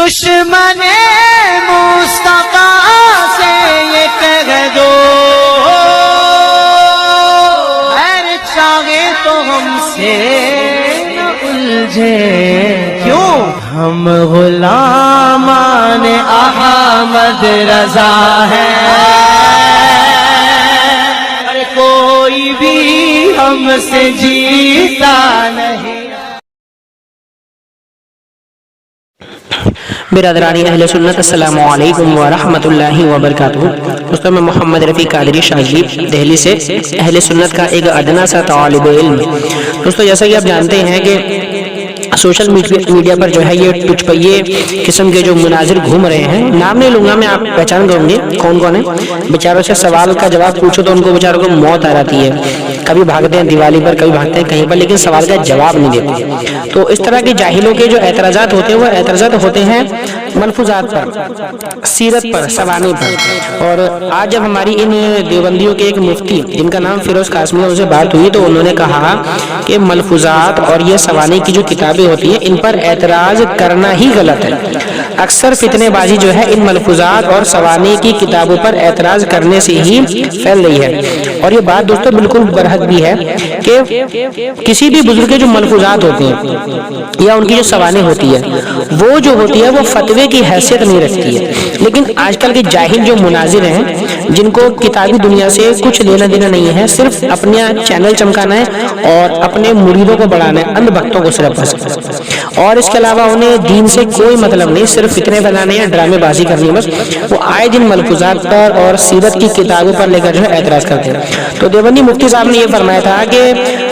دشمن مصطفیٰ سے یہ کہہ دو خیر چاہے تو ہم سے نہ الجھے، کیوں ہم غلامان احمد رضا ہیں، کوئی بھی ہم سے جیتا نہیں۔ برادرانی اہل سنت، السلام علیکم ورحمۃ اللہ وبرکاتہ۔ دوستوں، میں محمد رفیع قادری شاذلی دہلی سے اہل سنت کا ایک ادنا سا طالب علم۔ دوستوں، جیسا کہ آپ جانتے ہیں کہ سوشل میڈیا پر جو ہے یہ ٹچ پئیے قسم کے جو مناظر گھوم رہے ہیں، نام نہیں لوں گا میں، آپ پہچان گئے ہوں گے کون کون ہیں۔ بیچاروں سے سوال کا جواب پوچھو تو ان کو بیچاروں کو موت آ جاتی ہے، کبھی بھاگتے ہیں دیوالی پر، کبھی بھاگتے ہیں کہیں پر، لیکن سوال کا جواب نہیں دیتے۔ تو اس طرح کے جاہلوں کے جو اعتراضات ہوتے ہیں وہ اعتراضات ہوتے ہیں ملفوظات پر، سیرت پر، سوانح پر۔ اور آج جب ہماری ان دیوبندیوں کے ایک مفتی جن کا نام فیروز قاسمی ہے ان سے بات ہوئی تو انہوں نے کہا کہ ملفوظات اور یہ سوانح کی جو کتابیں ہوتی ہیں ان پر اعتراض کرنا ہی غلط ہے۔ اکثر فتنے بازی جو ہے ان ملفوظات اور سوانح کی کتابوں پر اعتراض کرنے سے ہی پھیل رہی ہے۔ اور یہ بات دوستوں بالکل برحق بھی ہے کہ کسی بھی بزرگ کے جو ملفوظات ہوتے ہیں یا ان کی جو سوانح ہوتی ہے وہ جو ہوتی ہے وہ فتوے کی حیثیت نہیں رکھتی ہے، لیکن آج کل کے جاہل جو مناظر ہیں جن کو کتابی دنیا سے کچھ لینا دینا نہیں ہے، صرف اپنا چینل چمکانا ہے اور اپنے مریدوں کو بڑھانا ہے، اندھ بھکتوں کو صرف بس، اور اس کے علاوہ انہیں دین سے کوئی مطلب نہیں، صرف فتنے بنانے ہیں، ڈرامے بازی کرنی ہے بس۔ وہ آئے دن ملفوظات پر اور سیرت کی کتابوں پر لے کر جو ہے اعتراض کرتے ہیں۔ تو دیوبندی مفتی صاحب نے یہ فرمایا تھا کہ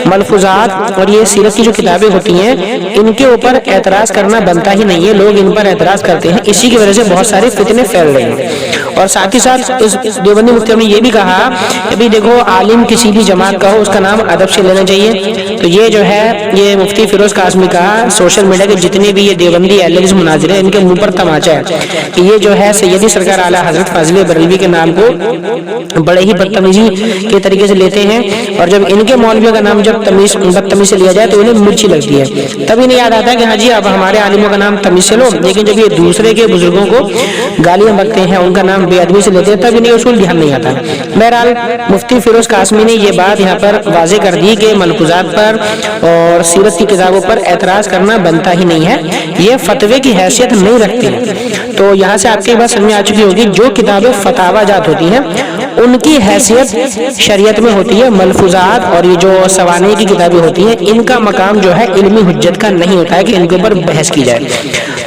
ملفوظات اور یہ سیرت کی جو کتابیں ہوتی ہیں ان کے اوپر اعتراض کرنا بنتا ہی نہیں ہے، لوگ ان پر اعتراض کرتے ہیں، اسی کی وجہ سے بہت سارے فتنے پھیل رہے ہیں۔ اور ساتھ ہی ساتھ اس دیوبندی مفتی نے یہ بھی کہا کہ بھی دیکھو عالم کسی بھی جماعت کا ہو اس کا نام ادب سے لینا چاہیے۔ تو یہ جو ہے یہ مفتی فیروز قاسمی کا سوشل میڈیا کے جتنے بھی یہ دیوبندی اہل حدیث مناظر ہیں ان کے منہ پر تماچا ہے کہ یہ جو ہے سیدی سرکار اعلیٰ حضرت فاضل بریلوی کے نام کو بڑے ہی بدتمیزی کے طریقے سے لیتے ہیں، اور جب ان کے مولویوں کا نام جب بدتمیزی سے لیا جائے تو انہیں مرچی لگتی ہے۔ تبھی نہیں یاد آتا کہ ہاں جی اب ہمارے عالموں کا نام تمیز سے لو، لیکن جب یہ دوسرے کے بزرگوں کو گالیاں بکتے ہیں، ان کا نام بے ادبی سے لیتے ہیں، تب انہیں اصول دھیان نہیں آتا۔ بہرحال مفتی فیروز قاسمی نے یہ بات یہاں پر واضح کر دی کہ ملفوظات پر اور سیرت کی کتابوں پر اعتراض کرنا بنتا ہی نہیں ہے، یہ فتوے کی حیثیت نہیں رکھتی۔ تو یہاں سے آپ کی بات سمجھ آ چکی ہوگی جو کتابیں فتاوا جات ہوتی ہیں ان کی حیثیت شریعت میں ہوتی ہے، ملفوظات اور یہ جو سوانح کی کتابیں ہوتی ہیں ان کا مقام جو ہے علمی حجت کا نہیں ہوتا ہے کہ ان کے اوپر بحث کی جائے۔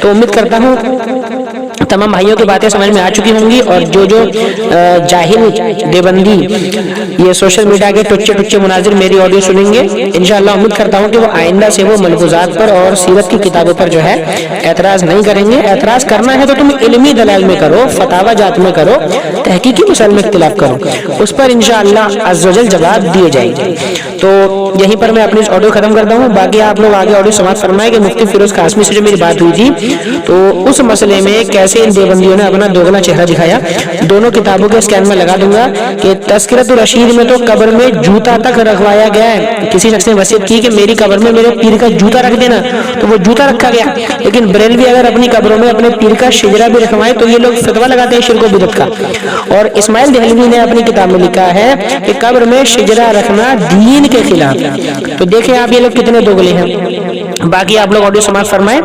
تو امید کرتا ہوں تمام بھائیوں کی باتیں سمجھ میں آ چکی ہوں گی، اور جو جاہل دیوبندی یہ سوشل میڈیا کے ٹچے مناظر میری آڈیو سنیں گے انشاءاللہ امید کرتا ہوں کہ وہ آئندہ سے وہ ملفوظات پر اور سیرت کی کتابوں پر جو ہے اعتراض نہیں کریں گے۔ اعتراض کرنا ہے تو تم علمی دلائل میں کرو، فتاوا جات میں کرو، تحقیقی مسائل میں اختلاف کرو، اس پر انشاءاللہ عز و جل جواب دیے جائیں گے۔ تو یہیں پر میں اپنی آڈیو ختم کرتا ہوں، باقی آپ لوگ آگے آڈیو سماعت فرمائیں کہ مفتی فیروز قاسمی سے جو میری بات ہوئی تھی تو اس مسئلے میں کیسے ان دیوبندیوں نے اپنا دوگنا چہرہ دکھایا، دونوں کتابوں کے اسکین میں لگا دوں گا کہ تذکرۃ الرشید میں تو قبر میں جوتا تک رکھوایا گیا ہے، کسی شخص نے وصیت کی کہ میری قبر میں میرے پیر کا جوتا رکھ دینا تو وہ جوتا رکھا گیا، لیکن بریلوی اگر اپنی قبروں میں اپنے پیر کا شجرہ بھی رکھوائے تو یہ لوگ فتویٰ لگاتے ہیں شرک و بدعت کا۔ اور اسماعیل دہلوی نے اپنی کتاب میں لکھا ہے کہ قبر میں شجرہ رکھنا دین کے خلاف ہے۔ تو دیکھیں آپ یہ لوگ کتنے دوگلے ہیں۔ باقی آپ لوگ آڈیو سماعت فرمائیں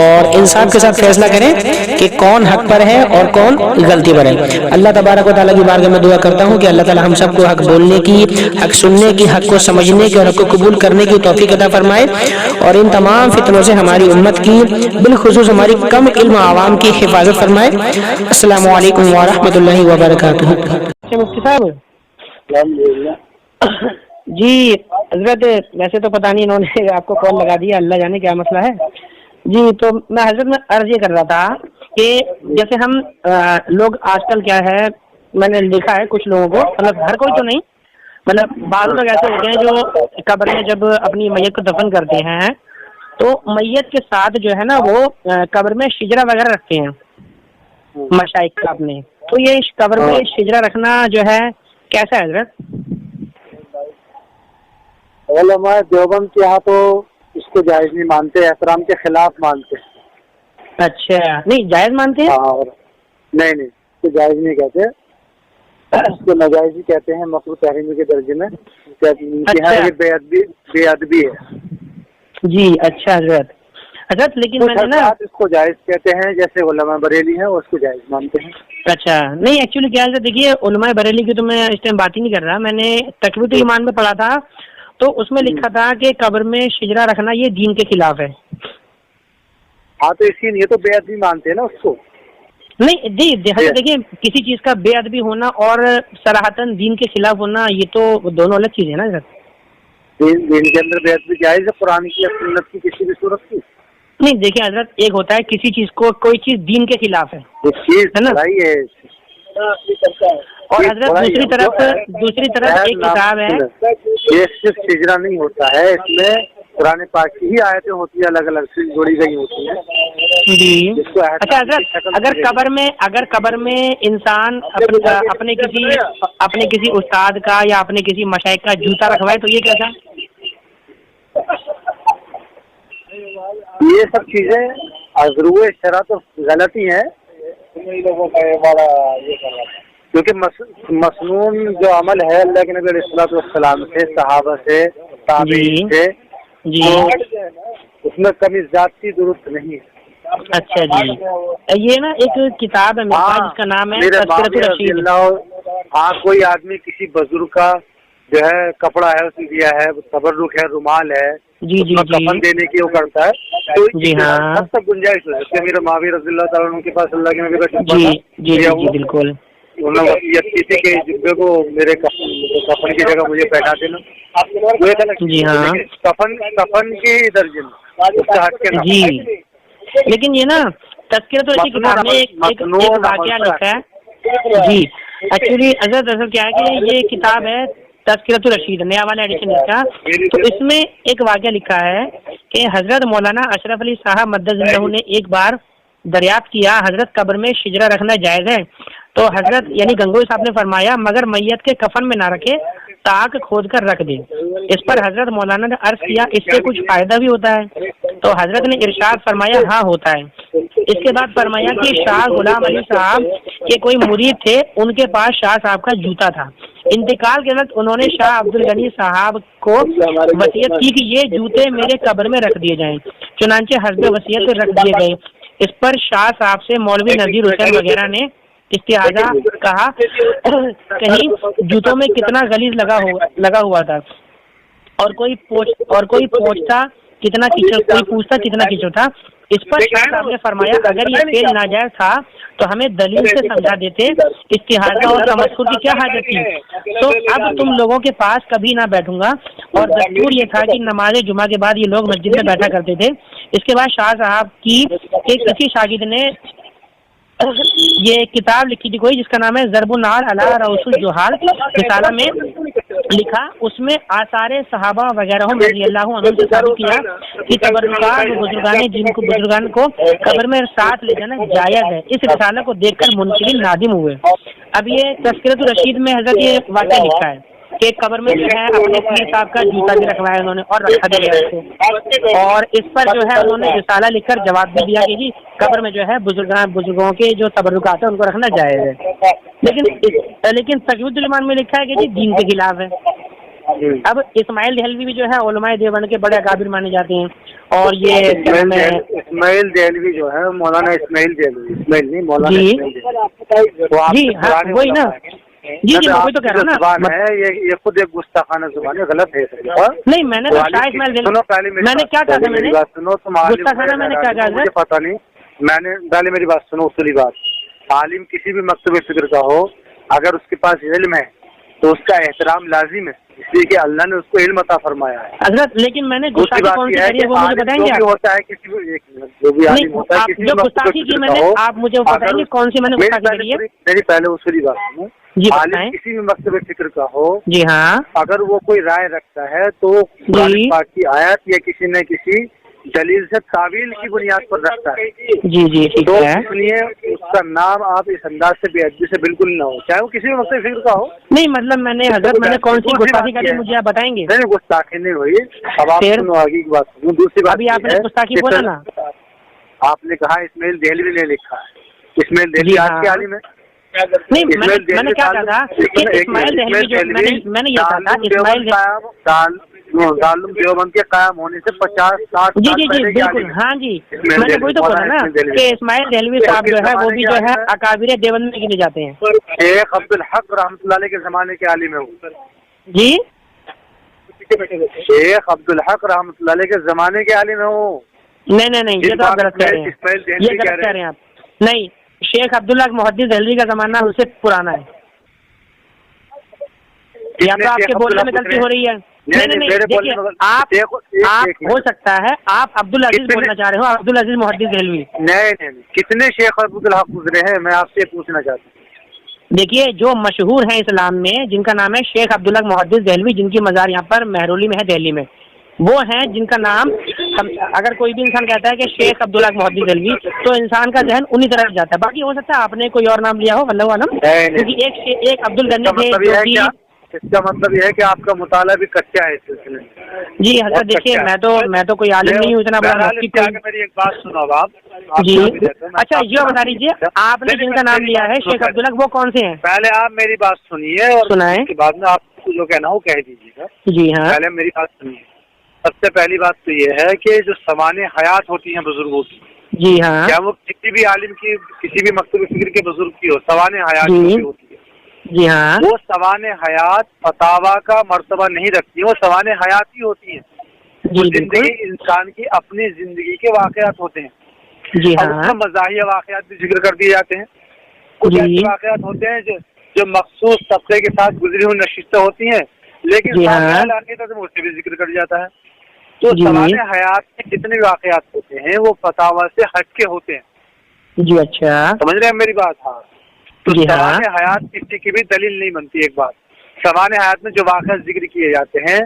اور انصاف کے ساتھ فیصلہ کریں کہ کون حق پر ہے اور کون غلطی پر ہے۔ اللہ تبارک و تعالیٰ کی بارگاہ میں دعا کرتا ہوں کہ اللہ تعالیٰ ہم سب کو حق بولنے کی، حق سننے کی، حق کو سمجھنے کی اور حق کو قبول کرنے کی توفیق عطا فرمائے، اور ان تمام فتنوں سے ہماری امت کی بالخصوص ہماری کم علم عوام کی حفاظت فرمائے۔ السلام علیکم ورحمۃ اللہ وبرکاتہ۔ مفتی صاحب جی حضرت، ویسے تو پتہ نہیں انہوں نے آپ کو کال لگا دیا، اللہ جانے کیا مسئلہ ہے جی۔ تو میں حضرت میں عرض یہ کر رہا تھا کہ جیسے ہم لوگ آج کل کیا ہے، میں نے دیکھا ہے کچھ لوگوں کو، مطلب ہر کوئی تو نہیں، مطلب بعض لوگ ایسے ہوتے ہیں جو قبر میں جب اپنی میت کو دفن کرتے ہیں تو میت کے ساتھ جو ہے نا وہ قبر میں شجرہ وغیرہ رکھتے ہیں مشائخ کا اپنے، تو یہ قبر میں شجرہ رکھنا جو ہے کیسا ہے حضرت؟ علماء دیوبند کے یہاں تو اس کو جائز نہیں مانتے، احترام کے خلاف مانتے۔ اچھا نہیں جائز مانتے ہیں؟ اور نہیں تو جائز نہیں کہتے، اس کو ناجائز ہی کہتے ہیں، مکروہ تحریمی کے درجے میں، یہ بے ادبی ہے۔ جی اچھا حضرت لیکن میں نے نا اس کو جائز کہتے ہیں، جیسے علماء بریلی ہیں اس کو جائز مانتے ہیں۔ اچھا نہیں ایکچولی کیا ہے دیکھیے علماء بریلی کی تو میں اس ٹائم بات ہی نہیں کر رہا، میں نے تقویت ایمان میں پڑھا تھا تو اس میں لکھا تھا کہ قبر میں شجرہ رکھنا یہ دین کے خلاف ہے۔ ہاں تو اسی لیے تو بے ادبی مانتے ہیں نا اس کو۔ نہیں جی دیکھیے کسی چیز کا بے ادبی ہونا اور صراحتاً دین کے خلاف ہونا یہ تو دونوں الگ چیزیں ہیں نا سر۔ دین کے اندر بے ادبی جائز ہے، قرآن کی یا سنت کی کسی بھی صورت کی؟ نہیں دیکھیے حضرت ایک ہوتا ہے کسی چیز کو کوئی چیز دین کے خلاف ہے نا، اور حضرت دوسری طرف ایک کتاب ہے، یہ صرف ہجرا نہیں ہوتا ہے، اس میں قرآن پاک کی ہی آیتیں ہوتی ہیں، الگ الگ سے جوڑی گئی ہوتی ہیں جی۔ اچھا حضرت اگر قبر میں انسان اپنے کسی استاد کا یا اپنے کسی مشائخ کا جوتا رکھوائے تو یہ کیسا؟ یہ سب چیزیں ضرور شرع تو غلطی ہیں، کیونکہ مسنون جو عمل ہے اللہ کے نبی علیہ الصلوۃ والسلام سے، صحابہ سے، تابعین سے، اس میں کمی زیادتی درست نہیں ہے۔ اچھا جی، یہ نا ایک کتاب ہے میرے پاس جس کا نام ہے تذکرۃ الرشید۔ ہاں کوئی آدمی کسی بزرگ کا جو ہے کپڑا ہے اس نے دیا ہے، تبرک ہے، رومال ہے، جی کفن دینے کی وہ کرتا ہے تو جی ہاں سب تک گنجائش ہو جاتی ہے۔ میرے معاویہ رضی اللہ تعالیٰ عنہ کے پاس اللہ کے نبی کا جی بالکل، انہوں نے وصیت کی تھی کہ جبے کو میرے کفن کی جگہ مجھے پہنا دینا، جی ہاں کفن کی درجے میں جی۔ لیکن یہ نا تذکرۃ الرشید کتاب میں ایک واقعہ لکھا ہے جی۔ ایکچولی حضرت کیا ہے کہ یہ کتاب ہے تذکرۃ الرشید نیا والا ایڈیشن اس کا، تو اس میں ایک واقعہ لکھا ہے کہ حضرت مولانا اشرف علی صاحب مدد اللہ نے ایک بار دریافت کیا حضرت قبر میں شجرہ رکھنا جائز ہے؟ تو حضرت یعنی گنگوئی صاحب نے فرمایا مگر میت کے کفن میں نہ رکھے، تاک کھود کر رکھ دے۔ اس پر حضرت مولانا نے عرض کیا اس سے کچھ فائدہ بھی ہوتا ہے؟ تو حضرت نے ارشاد فرمایا ہاں ہوتا ہے۔ اس کے بعد فرمایا کہ شاہ غلام علی صاحب کے کوئی مرید تھے، ان کے پاس شاہ صاحب کا جوتا تھا۔ انتقال کے وقت انہوں نے شاہ عبد الغنی صاحب کو وصیت کی کہ یہ جوتے میرے قبر میں رکھ دیے جائیں، چنانچہ حسب وصیت رکھ دیے گئے۔ اس پر شاہ صاحب سے مولوی نذیر حسین وغیرہ نے استعاذہ کہا کہیں جوتوں میں کتنا غلیظ لگا ہوا تھا، اور کوئی پوچھتا کتنا کیچڑ تھا۔ اس پر شاہ صاحب نے فرمایا اگر یہ فعل ناجائز تھا تو ہمیں دلیل سے سمجھا دیتے، استعاذہ اور تمسخر کی کیا حاجت تھی؟ تو اب تم لوگوں کے پاس کبھی نہ بیٹھوں گا۔ اور دستور یہ تھا کہ نماز جمعہ کے بعد یہ لوگ مسجد میں بیٹھا کرتے تھے۔ اس کے بعد شاہ صاحب کی کسی شاگرد نے یہ کتاب لکھی تھی کوئی جس کا نام ہے ضرب النار علی رؤوس الجہال، رسالہ میں لکھا، اس میں آثار صحابہ وغیرہ رضی اللہ عنہ سے ثابت کیا کہ تبرکات بزرگان کو قبر میں ساتھ لے جانا جائز ہے۔ اس رسالہ کو دیکھ کر منکرین نادم ہوئے۔ اب یہ تذکرۃ الرشید میں حضرت یہ واقعہ لکھا ہے کہ قبر میں جو ہے اپنے پیر صاحب کا جوتا بھی رکھوایا انہوں نے اور رکھا بھی گیا، اور اس پر جو ہے انہوں نے رسالہ لکھ کر جواب بھی دیا کہ جی قبر میں جو ہے بزرگوں کے جو تبرکات ہیں ان کو رکھنا جائز ہے، لیکن تقویت الایمان میں لکھا ہے کہ جی دین کے خلاف ہے۔ اب اسماعیل دہلوی بھی جو ہے علماء دیوبند کے بڑے اکابر مانے جاتے ہیں، اور یہ اسماعیل دہلوی جو ہے مولانا اسماعیل دہلوی، اسماعیل نہیں مولانا جی ہاں وہی نا جی میں وہی تو کہہ رہا ہوں نا، یہ خود ایک گستاخانہ زبان ہے، غلط ہے۔ نہیں میں نے میں نے کیا کہا تھا، میں نے گستاخانہ میں نے کیا کہا مجھے پتا نہیں، میں نے پہلے میری بات سنو، اصولی بات، عالم کسی بھی مکتب فکر کا ہو اگر اس کے پاس علم ہے تو اس کا احترام لازم ہے، اس لیے کہ اللہ نے اس کو علم عطا فرمایا ہے حضرت۔ لیکن میں نے گستاخی کون سی کری ہے وہ مجھے بتائیں گے؟ ہوتا ہے کسی جو بھی عالم ہوتا ہے جو گستاخی کی میں نے، آپ مجھے بتائیں گے کون سی میں نے گستاخی کری ہے؟ میری پہلے اصولی بات سنو، عالم کسی بھی مکتب فکر کا ہو جی ہاں اگر وہ کوئی رائے رکھتا ہے تو قرآن پاک کی آیت یا کسی نہ کسی دلیل سے تعویل کی بنیاد پر رکھتا ہے جی جی تو اس لیے اس کا نام آپ اس انداز سے بے ادبی سے بالکل نہ ہو، چاہے وہ کسی بھی مکتب فکر کا ہو۔ نہیں مطلب میں نے حضرت میں نے کون سی گستاخی کری مجھے آپ بتائیں گے؟ نہیں گستاخی نہیں ہوئی، اب آپ سنو آگے کی بات سنو۔ دوسری بات ابھی آپ نے گستاخی بولا نا، آپ نے کہا اسماعیل دہلوی نے لکھا ہے. اسماعیل دہلوی آج کے عالم ہے. نہیں میں نے کیا کہا تھا کہ اسماعیل دہلوی جو میں نے یہ کہا تھا اسماعیل دارالعلوم دیوبند کے قائم ہونے سے 50-60 جی بالکل. ہاں جی میں نے وہی تو بولا نا کہ اسماعیل دہلوی صاحب جو ہے وہ بھی جو ہے اکابر دیوبند میں گنے جاتے ہیں. شیخ عبدالحق رحمۃ اللہ علیہ کے زمانے کے عالم ہے وہ. جی شیخ عبدالحق رحمۃ اللہ علیہ کے زمانے کے عالم ہے وہ. نہیں یہ تو آپ غلط کہہ رہے ہیں, یہ غلط کہہ رہے ہیں آپ. نہیں, شیخ عبداللہ محدث دہلوی کا زمانہ اس سے پرانا ہے. یا تو آپ کے بولنے میں غلطی ہو رہی ہے. نہیں دیکھیے آپ ہو سکتا ہے آپ عبدالعزیز بولنا چاہ رہے ہو, عبدالعزیز محدث دہلوی. نہیں کتنے شیخ عبدالحق گزرے ہیں میں آپ سے پوچھنا چاہتا ہوں. دیکھیے جو مشہور ہیں اسلام میں جن کا نام ہے شیخ عبداللہ محدث دہلوی, جن کی مزار یہاں پر مہرولی میں ہے دہلی میں, وہ ہیں جن کا نام اگر کوئی بھی انسان کہتا ہے کہ شیخ عبداللہ محدث دہلوی تو انسان کا ذہن انہی طرف جاتا ہے. باقی ہو سکتا ہے آپ نے کوئی اور نام لیا ہو واللہ عالم, کیونکہ ایک عبدالغنی تھے. اس کا مطلب یہ ہے کہ آپ کا مطالعہ بھی کچا ہے اس سلسلے میں. جی حضرت دیکھیے میں تو کوئی عالم نہیں ہوں اتنا بڑا. میری ایک بات سنو آپ. جی اچھا یہ بتا دیجیے آپ نے جن کا نام لیا ہے شیخ عبداللہ وہ کون سے ہیں؟ پہلے آپ میری بات سنیے اور سنائیں, اس کے بعد میں آپ کو جو کہنا ہو کہہ دیجیے گا. جی ہاں پہلے میری بات سنیے. سب سے پہلی بات تو یہ ہے کہ جو سوانح حیات ہوتی ہیں بزرگوں کی, جی ہاں, کیا وہ کسی بھی عالم کی کسی بھی مکتوب فکر کے بزرگ کی ہو سوانح حیات ہوتی ہے, جی ہاں, وہ سوانح حیات فتاوا کا مرتبہ نہیں رکھتی, وہ سوانح حیات ہی ہوتی ہیں. وہ زندگی انسان کی اپنی زندگی کے واقعات ہوتے ہیں. جی اور اس میں مزاحیہ واقعات بھی ذکر کر دیے جاتے ہیں. کچھ ایسے واقعات ہوتے ہیں جو مخصوص طبقے کے ساتھ گزری ہوئی نشستیں ہوتی ہیں لیکن اس سے بھی ذکر کر جاتا ہے. تو سوانح حیات کے جتنے واقعات ہوتے ہیں وہ فتاوا سے ہٹ کے ہوتے ہیں. جی اچھا سمجھ رہے ہیں میری بات؟ ہاں. تو سوانح حیات کسی کی بھی دلیل نہیں بنتی. ایک بات, سوانح حیات میں جو واقعات ذکر کیے جاتے ہیں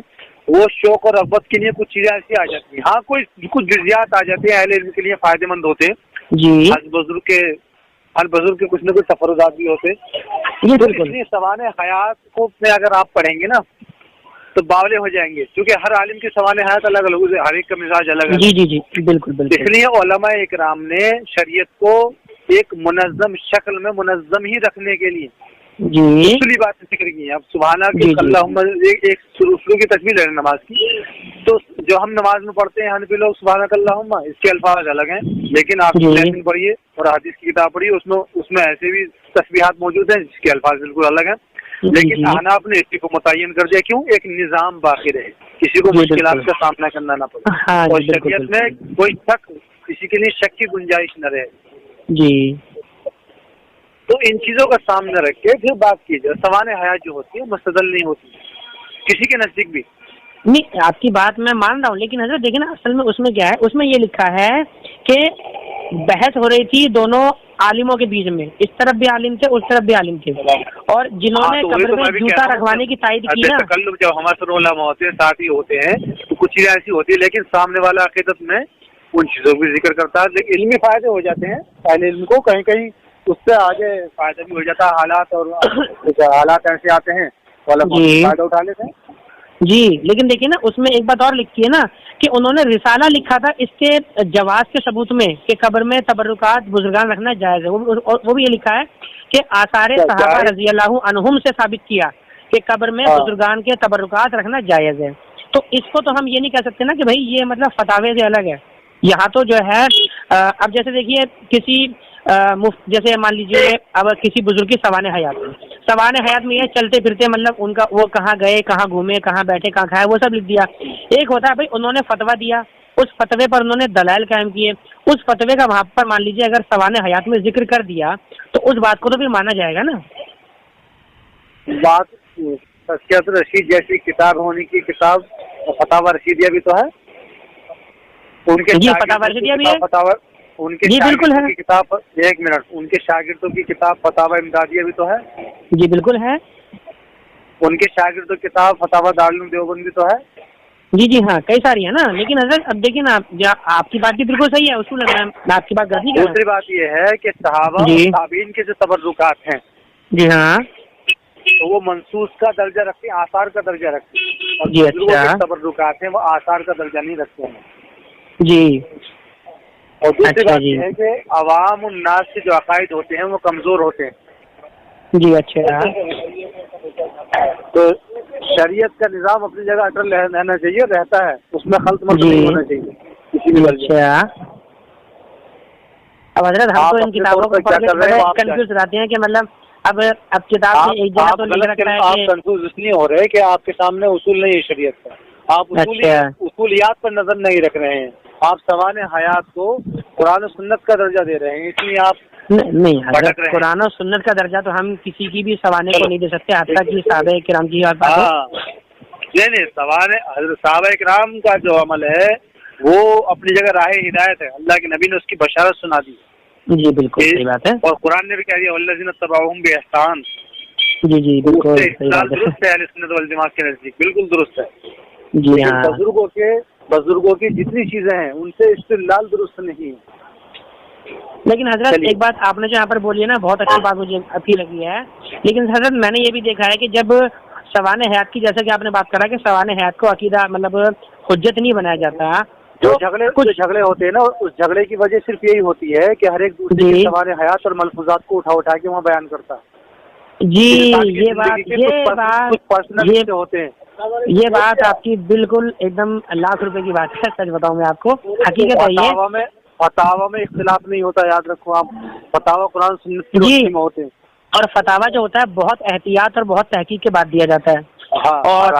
وہ شوق اور رغبت کے لیے کچھ چیزیں ایسی آ جاتی ہیں. ہاں کچھ جزیات آ جاتی ہیں اہل علم کے لیے فائدے مند ہوتے ہیں. جی ہر بزرگ کے کچھ نہ کچھ تفردات بھی ہوتے ہیں. تو اس لیے سوانح حیات کو میں اگر آپ پڑھیں گے نا تو باولے ہو جائیں گے, کیونکہ ہر عالم کی سوانح حیات الگ الگ, ہر ایک کا مزاج الگ ہے. جی بالکل. اس لیے علماء اکرام نے شریعت کو ایک منظم شکل میں منظم ہی رکھنے کے لیے اصولی بات ذکر کی ہے. اب سبحانہ کے اللہم ایک شروع کی تکمیل ہے نماز کی. تو جو ہم نماز میں پڑھتے ہیں حنفی لوگ سبحانک اللہم, اس کے الفاظ الگ ہیں, لیکن آپ لیسن پڑھیے اور حدیث کی کتاب پڑھیے اس میں ایسے بھی تسبیحات موجود ہیں جس کے الفاظ بالکل الگ ہیں. لیکن احناف نے اسی کو متعین کر دیا, کیوں؟ ایک نظام باقی رہے, کسی کو مشکلات کا سامنا کرنا نہ پڑے, اور شریعت میں کوئی شک کسی کے لیے شک کی گنجائش نہ رہے. جی تو ان چیزوں کا سامنے رکھ کے پھر بات کی جائے. سوانح حیات جو ہوتی ہے مستدل نہیں ہوتی کسی کے نزدیک بھی. نہیں آپ کی بات میں مان رہا ہوں, لیکن حضرت دیکھیں نا اصل میں اس میں کیا ہے, اس میں یہ لکھا ہے کہ بحث ہو رہی تھی دونوں عالموں کے بیچ میں, اس طرف بھی عالم تھے اس طرف بھی عالم تھے, اور جنہوں نے قبر میں جوتا رکھوانے کی تائید کی نا, جب ہمارے علماء ہوتے ہیں ساتھ ہی ہوتے ہیں تو کچھ چیزیں ایسی ہوتی ہیں, لیکن سامنے والا عقیدت میں ان چیزوں کو ذکر کرتا ہے. لیکن علمی فائدے ہو جاتے ہیں اہل علم کو, کہیں کہیں اس سے آگے فائدہ بھی ہو جاتا ہے. حالات ایسے آتے ہیں فائدہ اٹھا لیتے ہیں. جی لیکن دیکھیے نا اس میں ایک بات اور لکھی ہے نا کہ انہوں نے رسالہ لکھا تھا اس کے جواز کے ثبوت میں کہ قبر میں تبرکات بزرگان رکھنا جائز ہے. وہ بھی یہ لکھا ہے کہ آثار صحابہ رضی اللہ عنہم سے ثابت کیا کہ قبر میں بزرگان کے تبرکات رکھنا جائز ہے. تو اس کو تو ہم یہ نہیں کہہ سکتے نا کہ بھائی یہ مطلب فتاوے سے الگ ہے. یہاں تو جو ہے اب جیسے دیکھیے کسی جیسے مان لیجیے اب کسی بزرگ کی سوانح حیات میں یہ چلتے پھرتے مطلب ان کا وہ کہاں گئے, کہاں گھومے, کہاں بیٹھے, کہاں کھائے, وہ سب لکھ دیا. ایک ہوتا ہے بھائی انہوں نے فتویٰ دیا, اس فتوے پر انہوں نے دلائل قائم کیے, اس فتوے کا وہاں پر مان لیجیے اگر سوانح حیات میں ذکر کر دیا تو اس بات کو تو بھی مانا جائے گا نا. بات تذکرۃ الرشید جیسی کتاب ہونے کی کتاب فتاوی رشیدیہ بھی تو ہے, ان کے فتاوی رشیدیہ بھی ہے, ان کے بالکل ہے کتاب. ایک منٹ, ان کے شاگردوں کی کتاب فتاوی امدادیہ بھی تو ہے. جی بالکل ہے. ان کے شاگردوں کی کتاب فتاوی دارالعلوم دیوبند بھی تو ہے. جی ہاں کئی ساری ہے نا. لیکن حضرت اب دیکھیں نا آپ کی بات بھی بالکل صحیح ہے, اصول میں آپ کی بات غلط نہیں کر رہا. دوسری بات یہ ہے کہ صحابہ تابعین کے جو تبرکات ہیں جی ہاں تو وہ منصوص کا درجہ رکھتے ہیں, آثار کا درجہ رکھتے ہیں, اور جی اچھا تبرکات ہیں وہ آثار کا درجہ نہیں رکھتے ہیں. جی اور دوسری اچھا بات جی. یہ ہے کہ عوام الناس کے جو عقائد ہوتے ہیں وہ کمزور ہوتے ہیں. جی اچھا. تو شریعت کا نظام اپنی جگہ اٹل رہنا چاہیے، رہتا ہے، اس میں خلط ملط جی. نہیں ہونا چاہیے کسی بھی وجہ. اچھا. اب حضرت ہم تو ان کتابوں کو پڑھ کے بڑے کنفیوز رہتے ہیں کہ مطلب اب کتاب میں ایک جگہ تو لکھ رکھا ہے آپ کہ کنفیوز اس لیے ہو رہے کہ آپ کے سامنے اصول نہیں ہے شریعت کا، آپ اصولیات پر نظر نہیں رکھ رہے ہیں، آپ سوانح حیات کو قرآن و سنت کا درجہ دے رہے ہیں، اس لیے آپ نہیں حضرت قرآن و سنت کا درجہ تو ہم کسی کی بھی سوانح کو نہیں دے سکتے، حتیٰ کہ صحابہ کرام کی بات. نہیں سوانح حضرت صحابہ کرام کا جو عمل ہے وہ اپنی جگہ راہ ہدایت ہے، اللہ کے نبی نے اس کی بشارت سنا دی. جی بالکل صحیح بات ہے. اور قرآن نے بھی کہہ دیا والذین اتبعوہم بإحسان. جی جی بالکل صحیح بات ہے. درست ہے اہل سنت والجماعت کے نزدیک، بالکل درست ہے. جی ہاں. بزرگوں کی جتنی چیزیں ہیں ان سے استدلال درست نہیں ہے. لیکن حضرت ایک بات آپ نے جو یہاں پر بولی ہے نا، بہت اچھی بات مجھے اچھی لگی ہے. لیکن حضرت میں نے یہ بھی دیکھا ہے کہ جب سوانح حیات کی، جیسا کہ آپ نے بات کرا کہ سوانح حیات کو عقیدہ مطلب حجت نہیں بنایا جاتا، جو جھگڑے ہوتے ہیں نا، اس جھگڑے کی وجہ صرف یہی ہوتی ہے کہ ہر ایک دوسرے کی سوانح حیات اور ملفوظات کو اٹھا کے وہاں بیان کرتا ہے. جی یہ بات آپ کی بالکل ایک دم لاکھ روپے کی بات ہے. سچ بتاؤں میں آپ کو، حقیقت ہے یہ. فتاوا میں اختلاف نہیں ہوتا، یاد رکھو آپ. فتاوا قرآن سنت کی روشنی میں ہوتے ہیں، اور فتاوا جو ہوتا ہے بہت احتیاط اور بہت تحقیق کے بعد دیا جاتا ہے. اور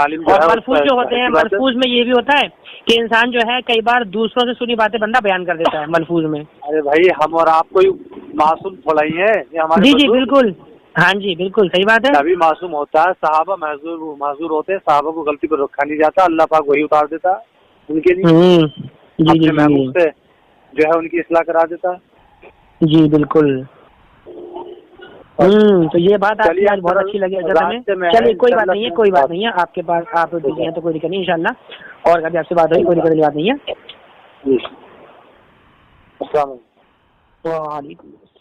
ملفوظ جو ہوتے ہیں، ملفوظ میں یہ بھی ہوتا ہے کہ انسان جو ہے کئی بار دوسروں سے سنی باتیں بندہ بیان کر دیتا ہے ملفوظ میں. ارے بھائی ہم اور آپ کوئی معصوم تھوڑا ہی ہے یہ ہمارے. جی جی بالکل. ہاں جی بالکل صحیح بات ہے. ابھی معصوم ہوتا ہے، صحابہ معذور ہوتے ہیں، صحابہ کو غلطی پر رکھا نہیں جاتا، اللہ پاک وہی اتار دیتا ان کے لیے. جی محبوب سے جو ہے ان کی اصلاح کرا دیتا. جی بالکل. تو یہ بات آپ کی آج بہت اچھی لگی حضرت ہمیں. چلیے کوئی بات نہیں ہے، کوئی بات نہیں ہے. آپ کے پاس آپ بزی ہیں تو کوئی دقت نہیں، انشاءاللہ اور کبھی آپ سے بات ہوگی، کوئی دقت والی بات نہیں ہے. السلام علیکم. وعلیکم السلام.